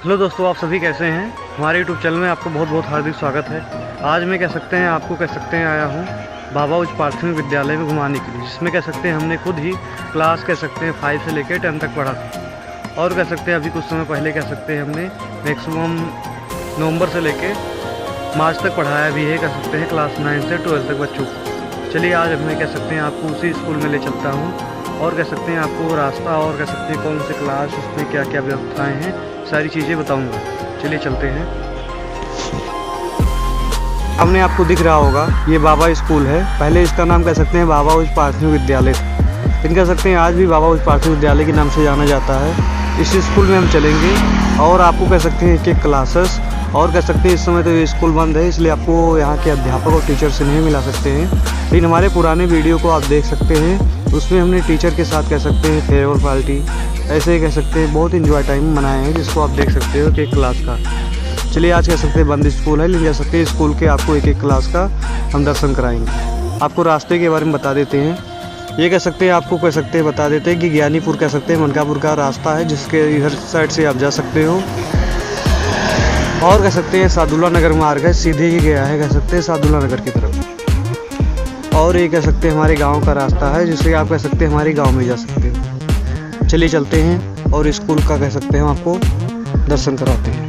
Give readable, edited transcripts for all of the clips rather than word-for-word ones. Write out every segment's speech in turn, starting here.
Hello दोस्तों, आप सभी कैसे हैं। हमारे यूट्यूब चैनल में आपको बहुत बहुत हार्दिक स्वागत है। आज मैं आपको कह सकते हैं आया हूँ बाबा उच्च प्राथमिक विद्यालय में घुमाने के लिए, जिसमें कह सकते हैं हमने खुद ही क्लास 5 से लेकर 10 तक पढ़ा था। और कह सकते हैं अभी कुछ समय पहले कह सकते हैं हमने मैक्सिमम नवंबर से लेकर मार्च तक पढ़ाया भी है, कह सकते हैं क्लास 9 से 12 तक बच्चों को। चलिए आज मैं कह सकते हैं आपको उसी स्कूल में ले चलता हूँ और कह सकते हैं आपको रास्ता और कह सकते हैं कौन से क्लास, उसमें क्या क्या व्यवस्थाएं हैं, सारी चीज़ें बताऊंगा। चलिए चलते हैं। हमने आपको दिख रहा होगा ये बाबा स्कूल है। पहले इसका नाम कह सकते हैं बाबा उच्च प्राथमिक विद्यालय, लेकिन कह सकते हैं आज भी बाबा उच्च प्राथमिक विद्यालय के नाम से जाना जाता है। इस स्कूल में हम चलेंगे और आपको कह सकते हैं एक क्लासेस, और कह सकते हैं इस समय तो ये स्कूल बंद है, इसलिए आपको यहाँ के अध्यापक और टीचर से नहीं मिला सकते हैं। लेकिन हमारे पुराने वीडियो को आप देख सकते हैं, उसमें हमने टीचर के साथ कह सकते हैं फेयरवेल पार्टी, ऐसे ही कह सकते हैं बहुत इंजॉय टाइम मनाए हैं, जिसको आप देख सकते हो कि एक क्लास का। चलिए आज कह सकते हैं बंद स्कूल है, लेकिन कह सकते हैं स्कूल के आपको एक एक क्लास का हम दर्शन कराएंगे। आपको रास्ते के बारे में बता देते हैं। ये कह सकते हैं आपको कह सकते हैं बता देते हैं कि ज्ञानीपुर कह सकते हैं मनकापुर का रास्ता है, जिसके इधर साइड से आप जा सकते हो। और कह सकते हैं सादुल्ला नगर मार्ग है, सीधे ही गया है कह सकते हैं सादुल्ला नगर की तरफ। और ये कह सकते हैं हमारे गांव का रास्ता है, जिससे आप कह सकते हैं हमारे गांव में जा सकते हो। चलिए चलते हैं और स्कूल का कह सकते हैं हम आपको दर्शन कराते हैं।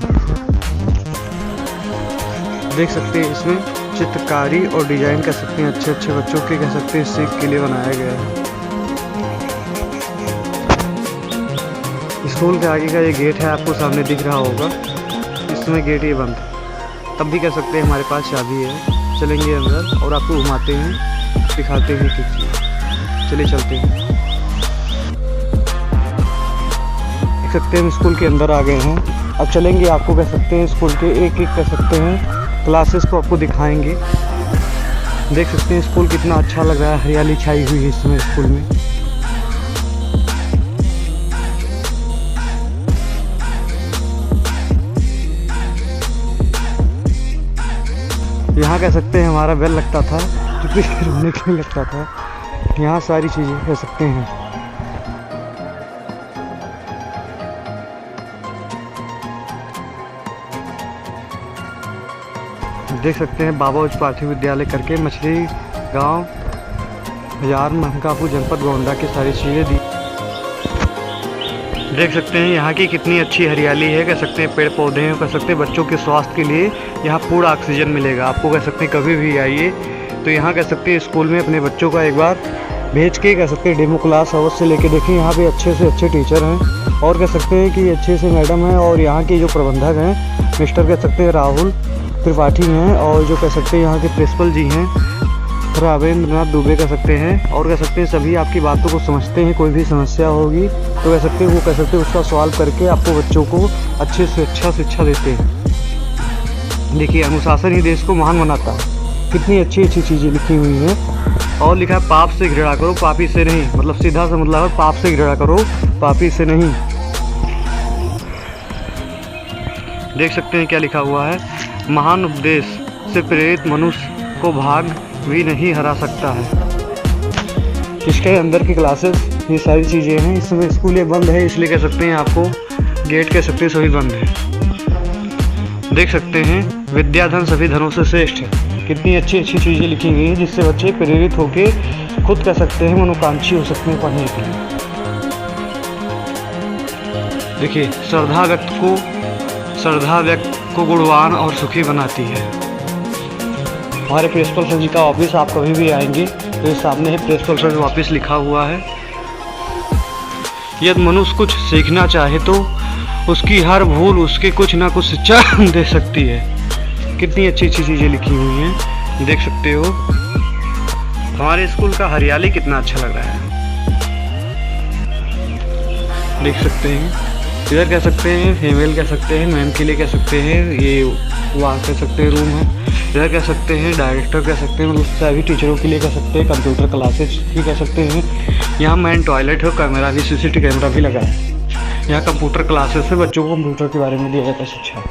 देख सकते हैं इसमें चित्रकारी और डिजाइन कह सकते हैं अच्छे अच्छे बच्चों के कह सकते हैं सीख के लिए बनाया गया है। स्कूल के आगे का ये गेट है, आपको सामने दिख रहा होगा। इस समय गेट ये बंद है, तब भी कह सकते हैं हमारे पास चाबी है। चलेंगे अंदर और आपको घुमाते हैं, दिखाते हैं किस चीज़। चलिए चलते हैं। देख सकते हैं हम स्कूल के अंदर आ गए हैं। अब चलेंगे, आपको कह सकते हैं स्कूल के एक एक कह सकते हैं क्लासेस को आपको दिखाएंगे। देख सकते हैं स्कूल कितना अच्छा लग रहा है, हरियाली छाई हुई है इस समय स्कूल में। यहाँ कह सकते हैं हमारा बेल लगता था, क्योंकि रोने के लिए लगता था। यहाँ सारी चीज़ें कह सकते हैं। देख सकते हैं बाबा उच्च प्राथमिक विद्यालय करके मछली गांव हजार मनकापुर जनपद गोंडा की सारी चीज़ें दी। देख सकते हैं यहाँ की कितनी अच्छी हरियाली है, कह सकते हैं पेड़ पौधे हैं, कह सकते हैं बच्चों के स्वास्थ्य के लिए यहाँ पूरा ऑक्सीजन मिलेगा आपको। कह सकते हैं कभी भी आइए तो यहाँ कह सकते हैं स्कूल में अपने बच्चों का एक बार भेज के कह सकते हैं डेमो क्लास अवश्य लेके देखें। यहाँ पे अच्छे से अच्छे टीचर हैं और कह सकते हैं कि अच्छे से मैडम हैं, और यहाँ के जो प्रबंधक हैं मिस्टर कह सकते हैं राहुल त्रिपाठी हैं, और जो कह सकते हैं यहाँ के प्रिंसिपल जी हैं रावेंद्र नाथ दुबे कह सकते हैं। और कह सकते हैं सभी आपकी बातों को समझते हैं। कोई भी समस्या होगी तो कह सकते हैं वो कह सकते हैं उसका सवाल करके आपको बच्चों को अच्छे से अच्छा शिक्षा देते हैं। देखिए अनुशासन ही देश को महान बनाता है, कितनी अच्छी अच्छी चीज़ें लिखी हुई हैं। और लिखा है पाप से घृणा करो पापी से नहीं, मतलब सीधा सा मतलब है पाप से घृणा करो पापी से नहीं। देख सकते हैं क्या लिखा हुआ है, महान उपदेश से प्रेरित मनुष्य को भाग भी नहीं हरा सकता है। इसके अंदर की क्लासेस ये सारी चीज़ें हैं। इस समय स्कूल ये बंद है, इसलिए कह सकते हैं आपको गेट कह सकते हैं सभी बंद है। देख सकते हैं विद्याधन सभी धनों से श्रेष्ठ है, कितनी अच्छी अच्छी चीज़ें लिखी गई हैं, जिससे बच्चे प्रेरित होके खुद कह सकते हैं मनोकांक्षी हो सकते हैं पढ़ने के लिए। देखिए श्रद्धा व्यक्ति को गुणवान और सुखी बनाती है। हमारे प्रिंसिपल सर जी का ऑफिस आप कभी भी आएंगे तो ये सामने है प्रिंसिपल सर ऑफिस लिखा हुआ है। यदि मनुष्य कुछ सीखना चाहे तो उसकी हर भूल उसके कुछ ना कुछ शिक्षा दे सकती है। कितनी अच्छी अच्छी चीज़ें लिखी हुई हैं, देख सकते हो। हमारे स्कूल का हरियाली कितना अच्छा लग रहा है, देख सकते हैं। इधर कह सकते हैं फीमेल कह सकते हैं मैम के लिए कह सकते हैं ये वहाँ कह सकते हैं रूम है। इधर कह सकते हैं डायरेक्टर कह सकते हैं, मतलब सभी टीचरों के लिए कह सकते हैं कंप्यूटर क्लासेस भी कह सकते हैं। यहाँ मेन टॉयलेट है, कैमरा भी सीसीटीवी कैमरा भी लगा है। यहाँ कंप्यूटर क्लासेस है, बच्चों को कंप्यूटर के बारे में दिया जाता है शिक्षा।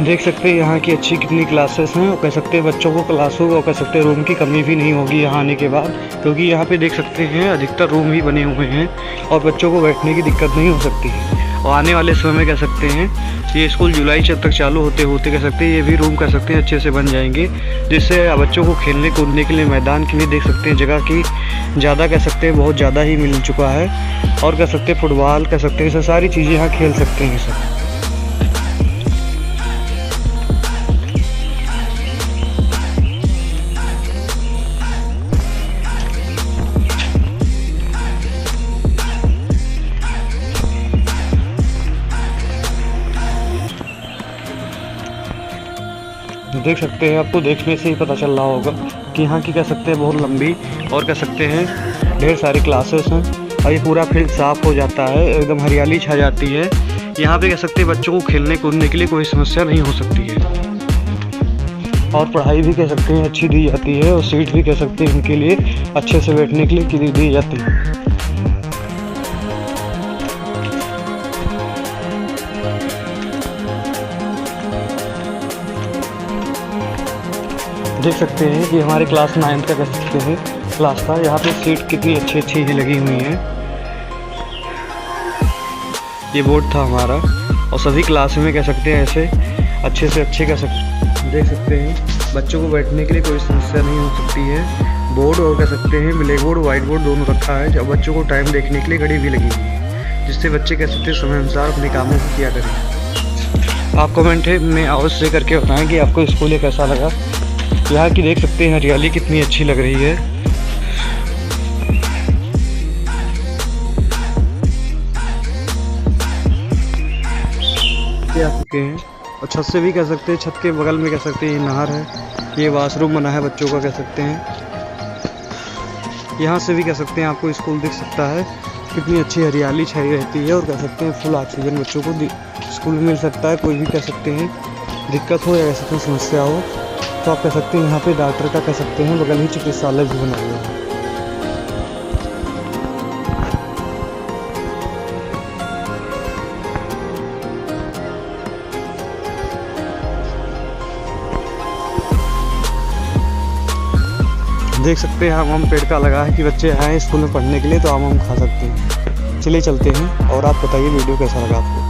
देख सकते हैं यहाँ की अच्छी कितनी क्लासेस हैं, और कह सकते हैं बच्चों को क्लासों और कह सकते हैं रूम की कमी भी नहीं होगी यहाँ आने के बाद, क्योंकि यहाँ पे देख सकते हैं अधिकतर रूम ही बने हुए हैं और बच्चों को बैठने की दिक्कत नहीं हो सकती है। और आने वाले समय में कह सकते हैं ये स्कूल जुलाई तक चालू होते होते कह सकते हैं ये भी रूम कह सकते हैं अच्छे से बन जाएंगे, जिससे बच्चों को खेलने कूदने के लिए मैदान के लिए देख सकते हैं जगह की ज़्यादा कह सकते हैं बहुत ज़्यादा ही मिल चुका है। और कह सकते हैं फुटबॉल कह सकते हैं सारी चीज़ें यहाँ खेल सकते हैं सब। देख सकते हैं आपको देखने से ही पता चल रहा होगा कि यहाँ की कह सकते हैं बहुत लंबी और कह सकते हैं ढेर सारी क्लासेस हैं, और ये पूरा फील्ड साफ़ हो जाता है, एकदम हरियाली छा जाती है। यहाँ पे कह सकते हैं बच्चों को खेलने कूदने के लिए कोई समस्या नहीं हो सकती है, और पढ़ाई भी कह सकते हैं अच्छी दी जाती है, और सीट भी कह सकते हैं इनके लिए अच्छे से बैठने के लिए दी जाती है। देख सकते हैं कि हमारे क्लास 9 का कह सकते हैं क्लास का यहाँ पे सीट कितनी अच्छी अच्छी ही लगी हुई है। ये बोर्ड था हमारा, और सभी क्लास में कह सकते हैं ऐसे अच्छे से अच्छे देख सकते हैं बच्चों को बैठने के लिए कोई समस्या नहीं हो सकती है। बोर्ड और कह सकते हैं ब्लैक बोर्ड वाइट बोर्ड दोनों रखा है, जब बच्चों को टाइम देखने के लिए घड़ी भी लगी हुई है, जिससे बच्चे कह सकते हैं समय अनुसार अपने कामों को किया करें। आप कमेंट में अवश्य करके बताएं कि आपको स्कूल ये कैसा लगा। यहाँ की देख सकते हैं हरियाली कितनी अच्छी लग रही है। आ चुके हैं, और छत से भी कह सकते हैं, छत के बगल में कह सकते हैं ये नहर है, ये वॉशरूम बना है बच्चों का कह सकते हैं। यहाँ से भी कह सकते हैं आपको स्कूल दिख सकता है, कितनी अच्छी हरियाली छाई रहती है, और कह सकते हैं फुल ऑक्सीजन बच्चों को स्कूल में मिल सकता है। कोई भी कह सकते हैं दिक्कत हो या कह सकते हैं समस्या हो तो आप कह सकते हैं यहाँ पे डॉक्टर का कह सकते हैं बगल ही चिकित्सालय भी बना हुआ है। देख सकते हैं आम पेड़ का लगा है कि बच्चे आए स्कूल में पढ़ने के लिए तो आम खा सकते हैं। चलिए चलते हैं, और आप बताइए वीडियो कैसा लगा आपको।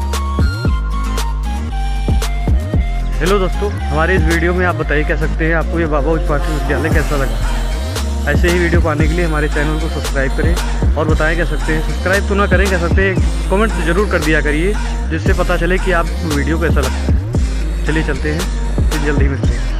हेलो दोस्तों, हमारे इस वीडियो में आप बताइए कह सकते हैं आपको ये बाबा उच्च प्राथमिक विद्यालय कैसा लगा। ऐसे ही वीडियो पाने के लिए हमारे चैनल को सब्सक्राइब करें, और बताएं कह सकते हैं सब्सक्राइब तो ना करें कह सकते हैं कमेंट ज़रूर कर दिया करिए, जिससे पता चले कि आप वीडियो कैसा लगता है। चलिए चलते हैं, फिर जल्दी मिलते हैं।